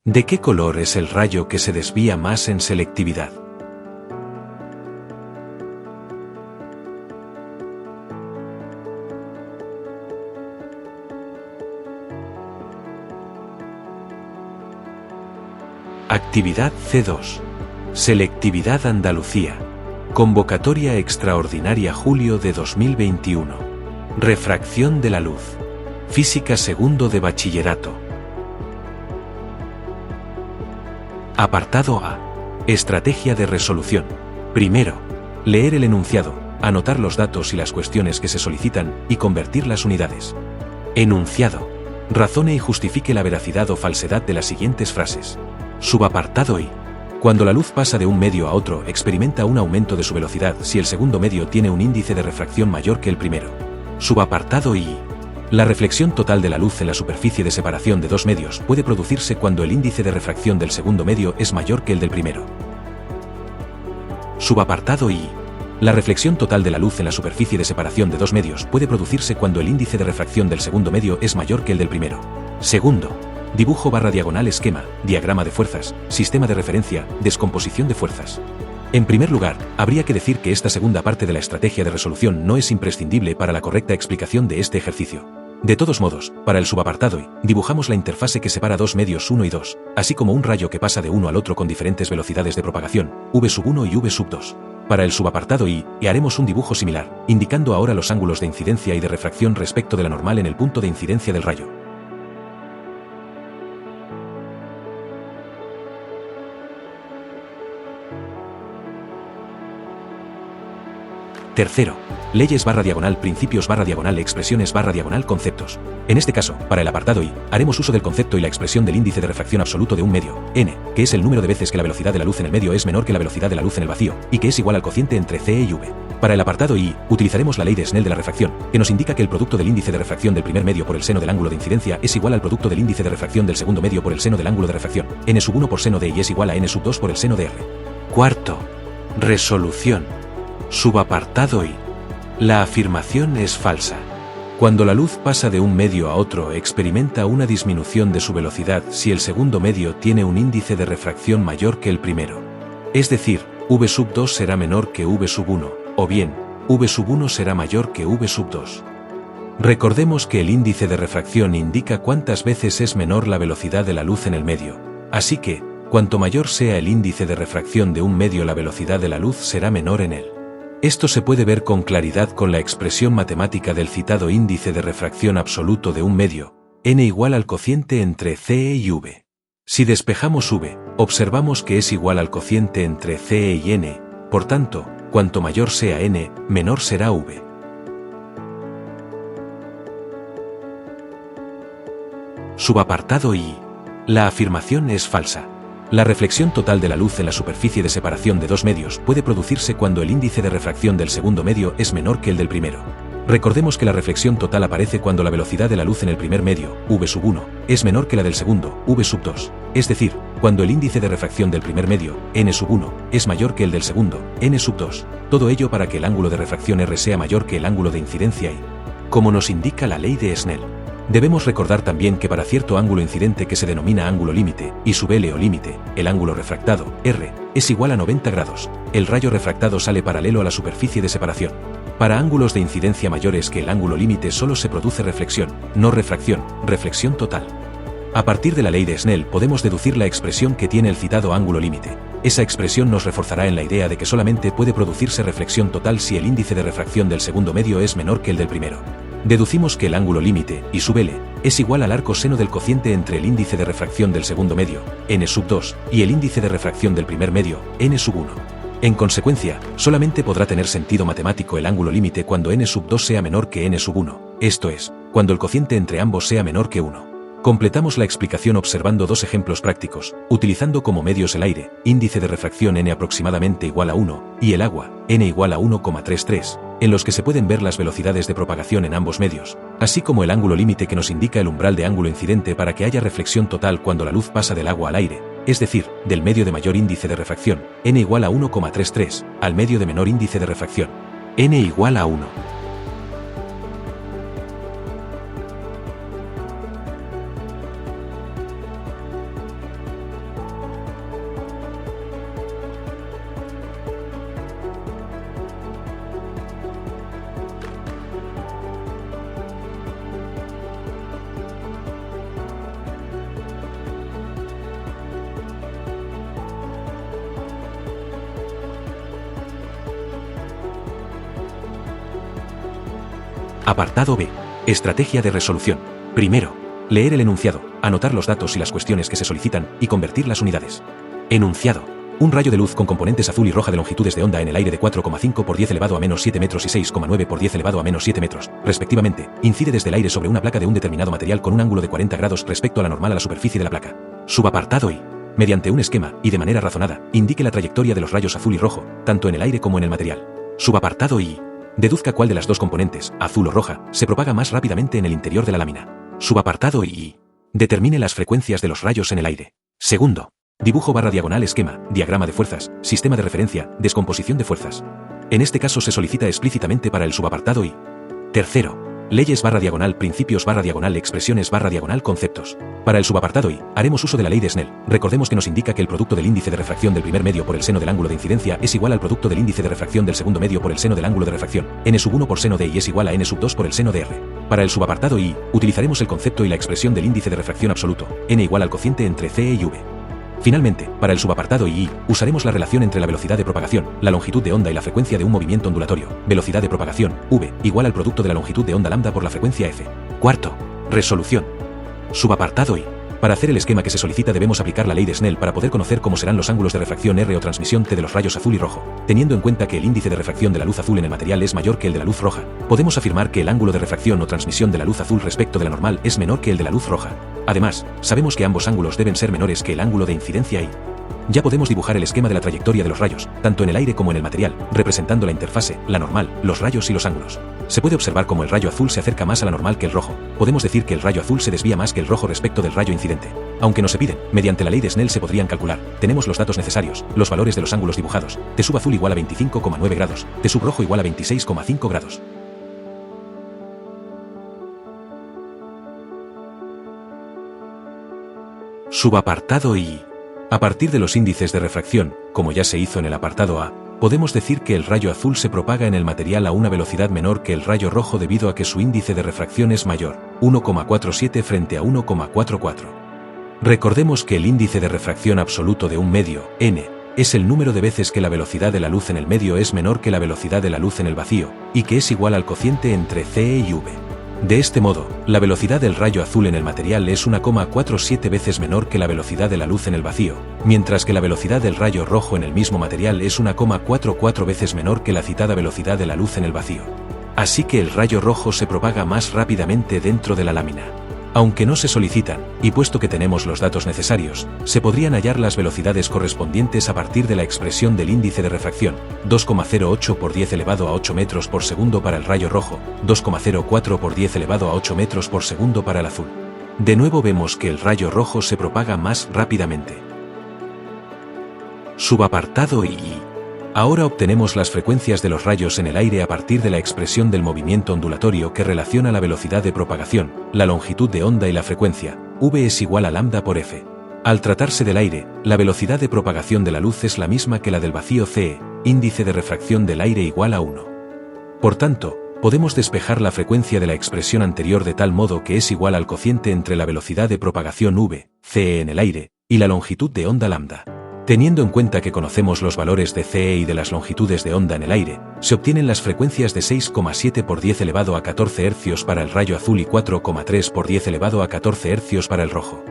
¿De qué color es el rayo que se desvía más en selectividad? Actividad C2. Selectividad Andalucía. Convocatoria extraordinaria julio de 2021. Refracción de la luz. Física segundo de bachillerato. Apartado A. Estrategia de resolución. Primero, leer el enunciado, anotar los datos y las cuestiones que se solicitan y convertir las unidades. Enunciado. Razone y justifique la veracidad o falsedad de las siguientes frases. Subapartado I. Cuando la luz pasa de un medio a otro, experimenta un aumento de su velocidad si el segundo medio tiene un índice de refracción mayor que el primero. Subapartado I. La reflexión total de la luz en la superficie de separación de dos medios puede producirse cuando el índice de refracción del segundo medio es mayor que el del primero. Subapartado I. La reflexión total de la luz en la superficie de separación de dos medios puede producirse cuando el índice de refracción del segundo medio es mayor que el del primero. Segundo. Dibujo /diagonal esquema, diagrama de fuerzas, sistema de referencia, descomposición de fuerzas. En primer lugar, habría que decir que esta segunda parte de la estrategia de resolución no es imprescindible para la correcta explicación de este ejercicio. De todos modos, para el subapartado I, dibujamos la interfase que separa dos medios 1 y 2, así como un rayo que pasa de uno al otro con diferentes velocidades de propagación, v1 y v2. Para el subapartado I, haremos un dibujo similar, indicando ahora los ángulos de incidencia y de refracción respecto de la normal en el punto de incidencia del rayo. Tercero, leyes /diagonal principios /diagonal expresiones /diagonal conceptos. En este caso, para el apartado I, haremos uso del concepto y la expresión del índice de refracción absoluto de un medio, n, que es el número de veces que la velocidad de la luz en el medio es menor que la velocidad de la luz en el vacío, y que es igual al cociente entre c y v. Para el apartado I, utilizaremos la ley de Snell de la refracción, que nos indica que el producto del índice de refracción del primer medio por el seno del ángulo de incidencia es igual al producto del índice de refracción del segundo medio por el seno del ángulo de refracción, n1 por seno de y es igual a n2 por el seno de r. Cuarto. Resolución. Subapartado I. La afirmación es falsa. Cuando la luz pasa de un medio a otro, experimenta una disminución de su velocidad si el segundo medio tiene un índice de refracción mayor que el primero. Es decir, v2 será menor que v1, o bien, v1 será mayor que v2. Recordemos que el índice de refracción indica cuántas veces es menor la velocidad de la luz en el medio, así que, cuanto mayor sea el índice de refracción de un medio, la velocidad de la luz será menor en él. Esto se puede ver con claridad con la expresión matemática del citado índice de refracción absoluto de un medio, n igual al cociente entre c y v. Si despejamos v, observamos que es igual al cociente entre c y n, por tanto, cuanto mayor sea n, menor será v. Subapartado I. La afirmación es falsa. La reflexión total de la luz en la superficie de separación de dos medios puede producirse cuando el índice de refracción del segundo medio es menor que el del primero. Recordemos que la reflexión total aparece cuando la velocidad de la luz en el primer medio, v1, es menor que la del segundo, v2, es decir, cuando el índice de refracción del primer medio, n1, es mayor que el del segundo, n2, todo ello para que el ángulo de refracción r sea mayor que el ángulo de incidencia I. Como nos indica la ley de Snell. Debemos recordar también que para cierto ángulo incidente que se denomina ángulo límite, y sub L o límite, el ángulo refractado, R, es igual a 90 grados, el rayo refractado sale paralelo a la superficie de separación. Para ángulos de incidencia mayores que el ángulo límite solo se produce reflexión, no refracción, reflexión total. A partir de la ley de Snell podemos deducir la expresión que tiene el citado ángulo límite. Esa expresión nos reforzará en la idea de que solamente puede producirse reflexión total si el índice de refracción del segundo medio es menor que el del primero. Deducimos que el ángulo límite, I sub L, es igual al arco seno del cociente entre el índice de refracción del segundo medio, n2, y el índice de refracción del primer medio, n1. En consecuencia, solamente podrá tener sentido matemático el ángulo límite cuando n2 sea menor que n1, esto es, cuando el cociente entre ambos sea menor que 1. Completamos la explicación observando dos ejemplos prácticos, utilizando como medios el aire, índice de refracción n aproximadamente igual a 1, y el agua, n igual a 1,33, en los que se pueden ver las velocidades de propagación en ambos medios, así como el ángulo límite que nos indica el umbral de ángulo incidente para que haya reflexión total cuando la luz pasa del agua al aire, es decir, del medio de mayor índice de refracción, n igual a 1,33, al medio de menor índice de refracción, n igual a 1. Apartado B. Estrategia de resolución. Primero, leer el enunciado, anotar los datos y las cuestiones que se solicitan y convertir las unidades. Enunciado. Un rayo de luz con componentes azul y roja de longitudes de onda en el aire de 4,5 por 10 elevado a menos 7 metros y 6,9 por 10 elevado a menos 7 metros, respectivamente, incide desde el aire sobre una placa de un determinado material con un ángulo de 40 grados respecto a la normal a la superficie de la placa. Subapartado I. Mediante un esquema, y de manera razonada, indique la trayectoria de los rayos azul y rojo, tanto en el aire como en el material. Subapartado I. Deduzca cuál de las dos componentes, azul o roja, se propaga más rápidamente en el interior de la lámina. Subapartado I. Determine las frecuencias de los rayos en el aire. Segundo, dibujo barra diagonal esquema, diagrama de fuerzas, sistema de referencia, descomposición de fuerzas. En este caso se solicita explícitamente para el subapartado I. Tercero, leyes barra diagonal principios barra diagonal expresiones barra diagonal conceptos. Para el subapartado I, haremos uso de la ley de Snell. Recordemos que nos indica que el producto del índice de refracción del primer medio por el seno del ángulo de incidencia es igual al producto del índice de refracción del segundo medio por el seno del ángulo de refracción, n⁻₁ por seno de y es igual a n⁻² por el seno de r. Para el subapartado I, utilizaremos el concepto y la expresión del índice de refracción absoluto, n igual al cociente entre c y v. Finalmente, para el subapartado I, usaremos la relación entre la velocidad de propagación, la longitud de onda y la frecuencia de un movimiento ondulatorio, velocidad de propagación, v, igual al producto de la longitud de onda lambda por la frecuencia f. Cuarto, resolución. Subapartado I. Para hacer el esquema que se solicita debemos aplicar la ley de Snell para poder conocer cómo serán los ángulos de refracción R o transmisión T de los rayos azul y rojo. Teniendo en cuenta que el índice de refracción de la luz azul en el material es mayor que el de la luz roja, podemos afirmar que el ángulo de refracción o transmisión de la luz azul respecto de la normal es menor que el de la luz roja. Además, sabemos que ambos ángulos deben ser menores que el ángulo de incidencia I. Ya podemos dibujar el esquema de la trayectoria de los rayos, tanto en el aire como en el material, representando la interfase, la normal, los rayos y los ángulos. Se puede observar cómo el rayo azul se acerca más a la normal que el rojo. Podemos decir que el rayo azul se desvía más que el rojo respecto del rayo incidente. Aunque no se piden, mediante la ley de Snell se podrían calcular. Tenemos los datos necesarios, los valores de los ángulos dibujados. T sub azul igual a 25,9 grados, T sub rojo igual a 26,5 grados. Subapartado I. A partir de los índices de refracción, como ya se hizo en el apartado A, podemos decir que el rayo azul se propaga en el material a una velocidad menor que el rayo rojo debido a que su índice de refracción es mayor, 1,47 frente a 1,44. Recordemos que el índice de refracción absoluto de un medio, n, es el número de veces que la velocidad de la luz en el medio es menor que la velocidad de la luz en el vacío, y que es igual al cociente entre c y v. De este modo, la velocidad del rayo azul en el material es 1,47 veces menor que la velocidad de la luz en el vacío, mientras que la velocidad del rayo rojo en el mismo material es 1,44 veces menor que la citada velocidad de la luz en el vacío. Así que el rayo rojo se propaga más rápidamente dentro de la lámina. Aunque no se solicitan, y puesto que tenemos los datos necesarios, se podrían hallar las velocidades correspondientes a partir de la expresión del índice de refracción, 2,08 por 10 elevado a 8 metros por segundo para el rayo rojo, 2,04 por 10 elevado a 8 metros por segundo para el azul. De nuevo vemos que el rayo rojo se propaga más rápidamente. Subapartado I. Ahora obtenemos las frecuencias de los rayos en el aire a partir de la expresión del movimiento ondulatorio que relaciona la velocidad de propagación, la longitud de onda y la frecuencia, v es igual a lambda por f. Al tratarse del aire, la velocidad de propagación de la luz es la misma que la del vacío CE, índice de refracción del aire igual a 1. Por tanto, podemos despejar la frecuencia de la expresión anterior de tal modo que es igual al cociente entre la velocidad de propagación v, CE en el aire, y la longitud de onda lambda. Teniendo en cuenta que conocemos los valores de CE y de las longitudes de onda en el aire, se obtienen las frecuencias de 6,7 por 10 elevado a 14 hercios para el rayo azul y 4,3 por 10 elevado a 14 hercios para el rojo.